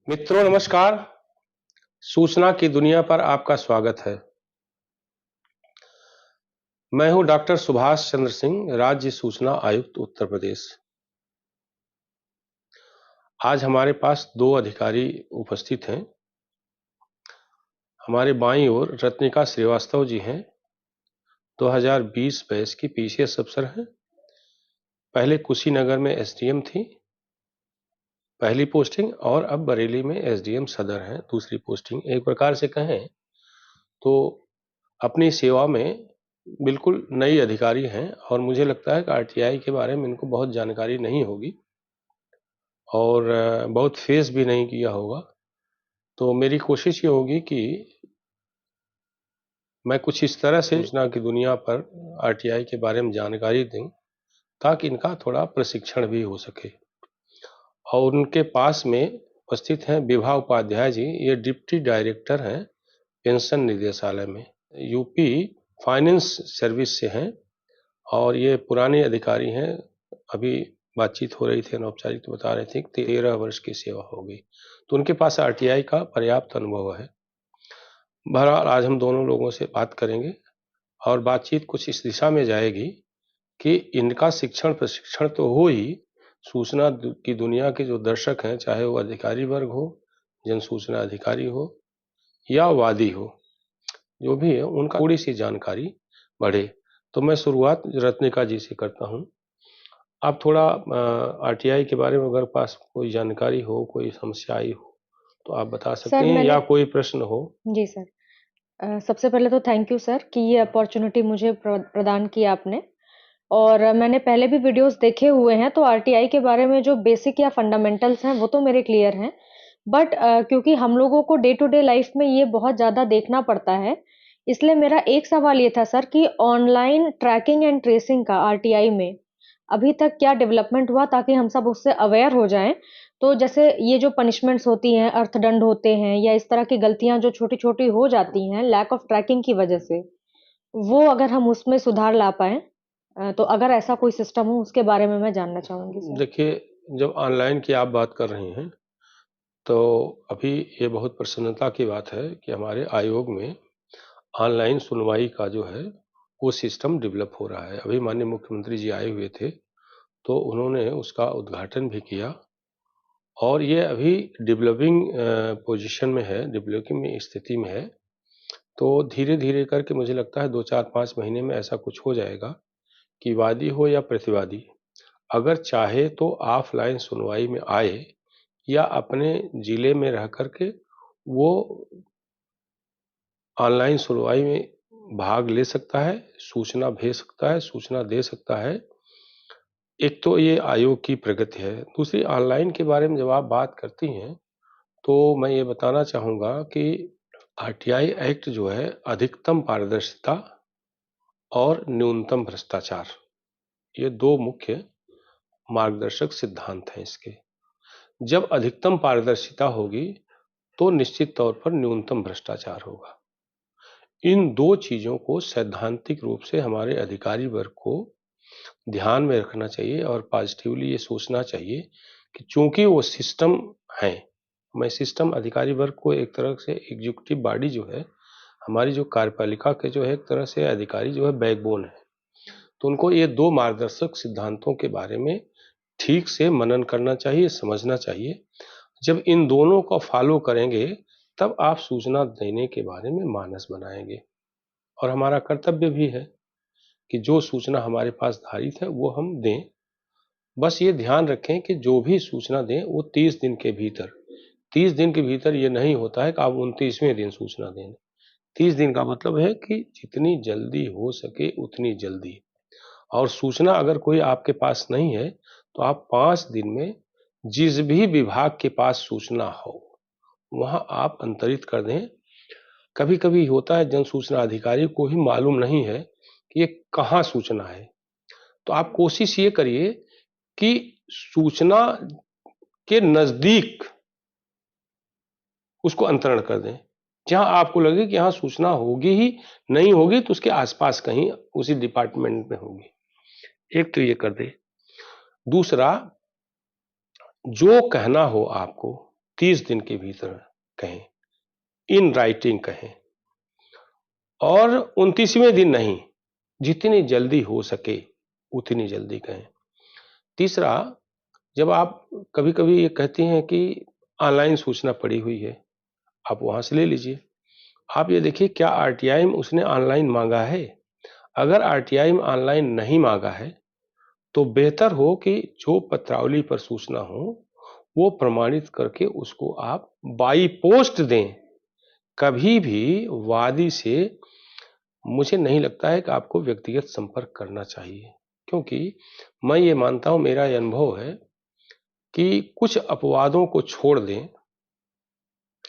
मित्रों नमस्कार। सूचना की दुनिया पर आपका स्वागत है। मैं हूं डॉक्टर सुभाष चंद्र सिंह, राज्य सूचना आयुक्त उत्तर प्रदेश। आज हमारे पास दो अधिकारी उपस्थित हैं। हमारे बाईं ओर रत्निका श्रीवास्तव जी हैं, 2020 बैच की पीसीएस अफसर हैं। पहले कुशीनगर में एसडीएम थी पहली पोस्टिंग, और अब बरेली में एसडीएम सदर हैं दूसरी पोस्टिंग। एक प्रकार से कहें तो अपनी सेवा में बिल्कुल नई अधिकारी हैं, और मुझे लगता है कि आरटीआई के बारे में इनको बहुत जानकारी नहीं होगी और बहुत फेस भी नहीं किया होगा। तो मेरी कोशिश ये होगी कि मैं कुछ इस तरह से सूचना की दुनिया पर आरटीआई के बारे में जानकारी दूं ताकि इनका थोड़ा प्रशिक्षण भी हो सके। और उनके पास में उपस्थित हैं विभा उपाध्याय जी। ये डिप्टी डायरेक्टर हैं पेंशन निदेशालय में, यूपी फाइनेंस सर्विस से हैं, और ये पुराने अधिकारी हैं। अभी बातचीत हो रही थी अनौपचारिक, तो बता रहे थे कि 13 वर्ष की सेवा हो गई, तो उनके पास आरटीआई का पर्याप्त अनुभव है। बहरहाल आज हम दोनों लोगों से बात करेंगे और बातचीत कुछ इस दिशा में जाएगी कि इनका शिक्षण प्रशिक्षण तो हो ही, सूचना की दुनिया के जो दर्शक हैं, चाहे वो अधिकारी वर्ग हो, जन सूचना अधिकारी हो या वादी हो, जो भी है उनका थोड़ी सी जानकारी बढ़े। तो मैं शुरुआत रत्निका जी से करता हूं। आप थोड़ा आरटीआई के बारे में अगर पास कोई जानकारी हो, कोई समस्या आई हो तो आप बता सकते सर हैं, मैंने या कोई प्रश्न हो। जी सर। सबसे पहले तो थैंक यू सर कि ये अपॉर्चुनिटी मुझे प्रदान की आपने। और मैंने पहले भी वीडियोस देखे हुए हैं, तो आरटीआई के बारे में जो बेसिक या फंडामेंटल्स हैं वो तो मेरे क्लियर हैं। बट क्योंकि हम लोगों को डे टू डे लाइफ में ये बहुत ज़्यादा देखना पड़ता है, इसलिए मेरा एक सवाल ये था सर कि ऑनलाइन ट्रैकिंग एंड ट्रेसिंग का आरटीआई में अभी तक क्या डेवलपमेंट हुआ, ताकि हम सब उससे अवेयर हो जाएं। तो जैसे ये जो पनिशमेंट्स होती हैं, अर्थदंड होते हैं, या इस तरह की गलतियां जो छोटी छोटी हो जाती हैं लैक ऑफ ट्रैकिंग की वजह से, वो अगर हम उसमें सुधार ला पाए, तो अगर ऐसा कोई सिस्टम हो उसके बारे में मैं जानना चाहूंगी सर। देखिए, जब ऑनलाइन की आप बात कर रहे हैं तो अभी ये बहुत प्रसन्नता की बात है कि हमारे आयोग में ऑनलाइन सुनवाई का जो है वो सिस्टम डेवलप हो रहा है। अभी माननीय मुख्यमंत्री जी आए हुए थे तो उन्होंने उसका उद्घाटन भी किया, और ये अभी डेवलपिंग पोजीशन में है, डेवलपिंग स्थिति में है। तो धीरे धीरे करके मुझे लगता है 2-4-5 महीने में ऐसा कुछ हो जाएगा कि वादी हो या प्रतिवादी, अगर चाहे तो ऑफलाइन सुनवाई में आए या अपने जिले में रह करके वो ऑनलाइन सुनवाई में भाग ले सकता है, सूचना भेज सकता है, सूचना दे सकता है। एक तो ये आयोग की प्रगति है। दूसरी, ऑनलाइन के बारे में जब आप बात करती हैं तो मैं ये बताना चाहूँगा कि आरटीआई एक्ट जो है अधिकतम पारदर्शिता और न्यूनतम भ्रष्टाचार, ये दो मुख्य मार्गदर्शक सिद्धांत हैं इसके। जब अधिकतम पारदर्शिता होगी तो निश्चित तौर पर न्यूनतम भ्रष्टाचार होगा। इन दो चीजों को सैद्धांतिक रूप से हमारे अधिकारी वर्ग को ध्यान में रखना चाहिए और पॉजिटिवली ये सोचना चाहिए कि चूंकि वो सिस्टम है, मैं सिस्टम अधिकारी वर्ग को एक तरह से एग्जीक्यूटिव बॉडी जो है, हमारी जो कार्यपालिका के जो है एक तरह से अधिकारी जो है बैकबोन है, तो उनको ये दो मार्गदर्शक सिद्धांतों के बारे में ठीक से मनन करना चाहिए, समझना चाहिए। जब इन दोनों को फॉलो करेंगे तब आप सूचना देने के बारे में मानस बनाएंगे, और हमारा कर्तव्य भी है कि जो सूचना हमारे पास धारित है वो हम दें। बस ये ध्यान रखें कि जो भी सूचना दें वो 30 दिन के भीतर, 30 दिन के भीतर ये नहीं होता है कि आप 29वें दिन सूचना दें। 30 दिन का मतलब है कि जितनी जल्दी हो सके उतनी जल्दी। और सूचना अगर कोई आपके पास नहीं है तो आप 5 दिन में जिस भी विभाग के पास सूचना हो वहां आप अंतरित कर दें। कभी कभी होता है जन सूचना अधिकारी को ही मालूम नहीं है कि ये कहाँ सूचना है, तो आप कोशिश ये करिए कि सूचना के नजदीक उसको अंतरण कर दें। जहां आपको लगे कि यहाँ सूचना होगी ही, नहीं होगी तो उसके आसपास कहीं उसी डिपार्टमेंट में होगी, एक तो ये कर दे। दूसरा, जो कहना हो आपको 30 दिन के भीतर कहें, इन राइटिंग कहें, और 29वें दिन नहीं, जितनी जल्दी हो सके उतनी जल्दी कहें। तीसरा, जब आप कभी-कभी ये कहती हैं कि ऑनलाइन सूचना पड़ी हुई है, आप वहां से ले लीजिए। आप ये देखिए क्या आरटीआई में उसने ऑनलाइन मांगा है। अगर आरटीआई में ऑनलाइन नहीं मांगा है तो बेहतर हो कि जो पत्रावली पर सूचना हो वो प्रमाणित करके उसको आप बाई पोस्ट दें। कभी भी वादी से मुझे नहीं लगता है कि आपको व्यक्तिगत संपर्क करना चाहिए, क्योंकि मैं ये मानता हूं, मेरा ये अनुभव है कि कुछ अपवादों को छोड़ दें,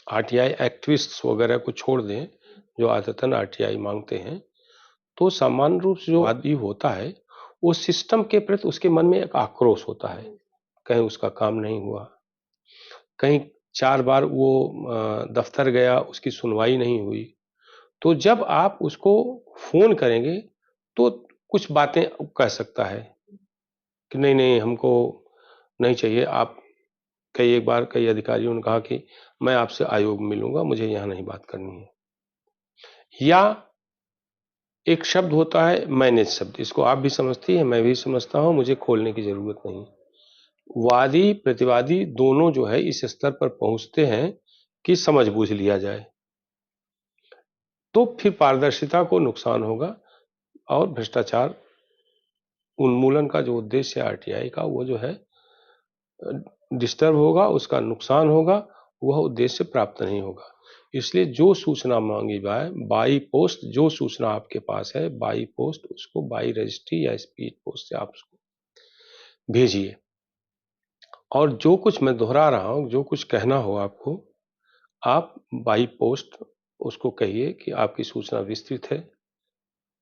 आरटीआई एक्टिविस्ट्स वगैरह को छोड़ दें जो आदतन आरटीआई मांगते हैं, तो सामान्य रूप से जो वादी होता है वो सिस्टम के प्रति उसके मन में एक आक्रोश होता है। कहीं उसका काम नहीं हुआ, कहीं 4 बार वो दफ्तर गया, उसकी सुनवाई नहीं हुई। तो जब आप उसको फोन करेंगे तो कुछ बातें कह सकता है कि नहीं नहीं हमको नहीं चाहिए। आप एक बार कई अधिकारियों ने कहा कि मैं आपसे आयोग में मिलूंगा, मुझे यहाँ नहीं बात करनी है। या एक शब्द होता है मैनेज शब्द, इसको आप भी समझती हैं, मैं भी समझता हूं, मुझे खोलने की जरूरत नहीं। वादी प्रतिवादी दोनों जो है इस स्तर पर पहुंचते हैं कि समझ बूझ लिया जाए, तो फिर पारदर्शिता को नुकसान होगा और भ्रष्टाचार उन्मूलन का जो उद्देश्य है आरटीआई का, वो जो है डिस्टर्ब होगा, उसका नुकसान होगा, वह उद्देश्य प्राप्त नहीं होगा। इसलिए जो सूचना मांगी जाए बाई पोस्ट, जो सूचना आपके पास है बाई पोस्ट, उसको बाई रजिस्ट्री या स्पीड पोस्ट से आप उसको भेजिए। और जो कुछ मैं दोहरा रहा हूं, जो कुछ कहना हो आपको, आप बाई पोस्ट उसको कहिए कि आपकी सूचना विस्तृत है,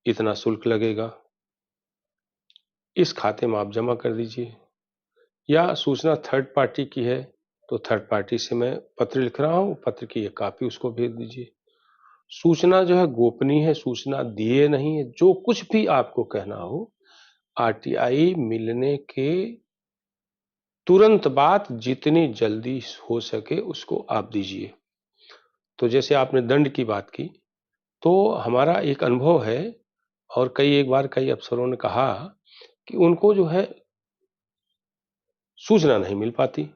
इतना शुल्क लगेगा, इस खाते में आप जमा कर दीजिए। या सूचना थर्ड पार्टी की है तो थर्ड पार्टी से मैं पत्र लिख रहा हूं, पत्र की एक कॉपी उसको भेज दीजिए। सूचना जो है गोपनीय है, सूचना दिए नहीं है। जो कुछ भी आपको कहना हो, आरटीआई मिलने के तुरंत बाद जितनी जल्दी हो सके उसको आप दीजिए। तो जैसे आपने दंड की बात की, तो हमारा एक अनुभव है और एक बार कई अफसरों ने कहा कि उनको जो है सूचना नहीं मिल पाती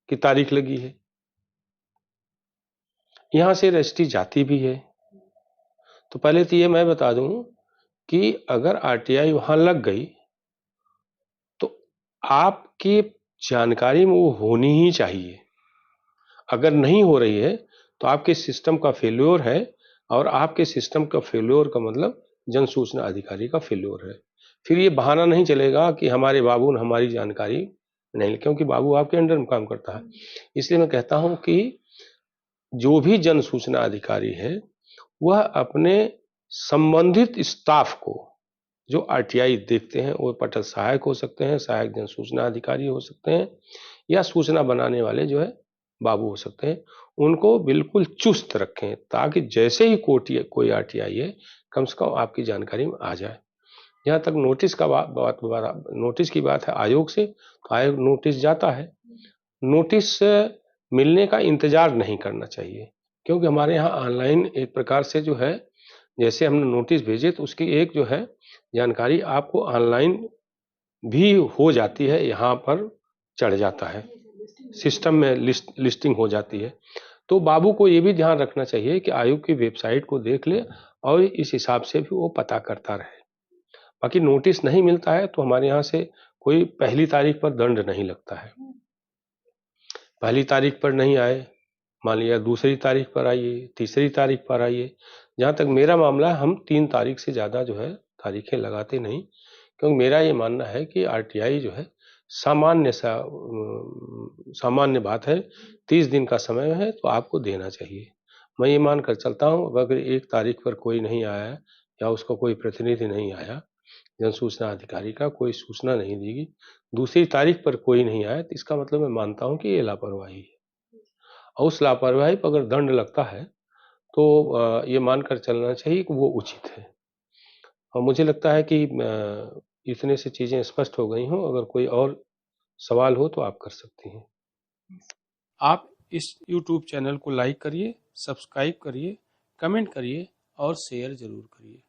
कि तारीख लगी है, यहां से रजिस्ट्री जाती भी है। तो पहले तो ये मैं बता दूं कि अगर आरटीआई वहां लग गई तो आपकी जानकारी में वो होनी ही चाहिए। अगर नहीं हो रही है तो आपके सिस्टम का फेल्योर है, और आपके सिस्टम का फेल्योर का मतलब जन सूचना अधिकारी का फेल्योर है। फिर ये बहाना नहीं चलेगा कि हमारे बाबू ने हमारी जानकारी नहीं, क्योंकि बाबू आपके अंडर में काम करता है। इसलिए मैं कहता हूं कि जो भी जन सूचना अधिकारी है वह अपने संबंधित स्टाफ को, जो आरटीआई देखते हैं, वो पटल सहायक हो सकते हैं, सहायक जन सूचना अधिकारी हो सकते हैं, या सूचना बनाने वाले जो है बाबू हो सकते हैं, उनको बिल्कुल चुस्त रखें ताकि जैसे ही कोई आरटीआई है कम से कम आपकी जानकारी में आ जाए। जहाँ तक नोटिस का नोटिस की बात है आयोग से, तो आयोग नोटिस जाता है, नोटिस मिलने का इंतजार नहीं करना चाहिए, क्योंकि हमारे यहाँ ऑनलाइन एक प्रकार से जो है, जैसे हमने नोटिस भेजे तो उसकी एक जो है जानकारी आपको ऑनलाइन भी हो जाती है, यहाँ पर चढ़ जाता है, सिस्टम में लिस्टिंग हो जाती है। तो बाबू को ये भी ध्यान रखना चाहिए कि आयोग की वेबसाइट को देख ले और इस हिसाब से भी वो पता करता रहे। बाकी नोटिस नहीं मिलता है तो हमारे यहाँ से कोई पहली तारीख पर दंड नहीं लगता है। पहली तारीख पर नहीं आए, मान लिया दूसरी तारीख पर आइए, तीसरी तारीख पर आइए। जहाँ तक मेरा मामला है, हम 3 तारीख से ज़्यादा जो है तारीखें लगाते नहीं, क्योंकि मेरा ये मानना है कि आरटीआई जो है सामान्य बात है, 30 दिन का समय है तो आपको देना चाहिए। मैं ये मानकर चलता हूँ अगर 1 तारीख पर कोई नहीं आया या उसका कोई प्रतिनिधि नहीं आया, जन सूचना अधिकारी का कोई सूचना नहीं दी गई, दूसरी तारीख पर कोई नहीं आया, तो इसका मतलब मैं मानता हूँ कि ये लापरवाही है, और उस लापरवाही पर अगर दंड लगता है तो ये मानकर चलना चाहिए कि वो उचित है। और मुझे लगता है कि इतने से चीज़ें स्पष्ट हो गई हों। अगर कोई और सवाल हो तो आप कर सकती हैं। आप इस YouTube चैनल को लाइक करिए, सब्सक्राइब करिए, कमेंट करिए और शेयर ज़रूर करिए।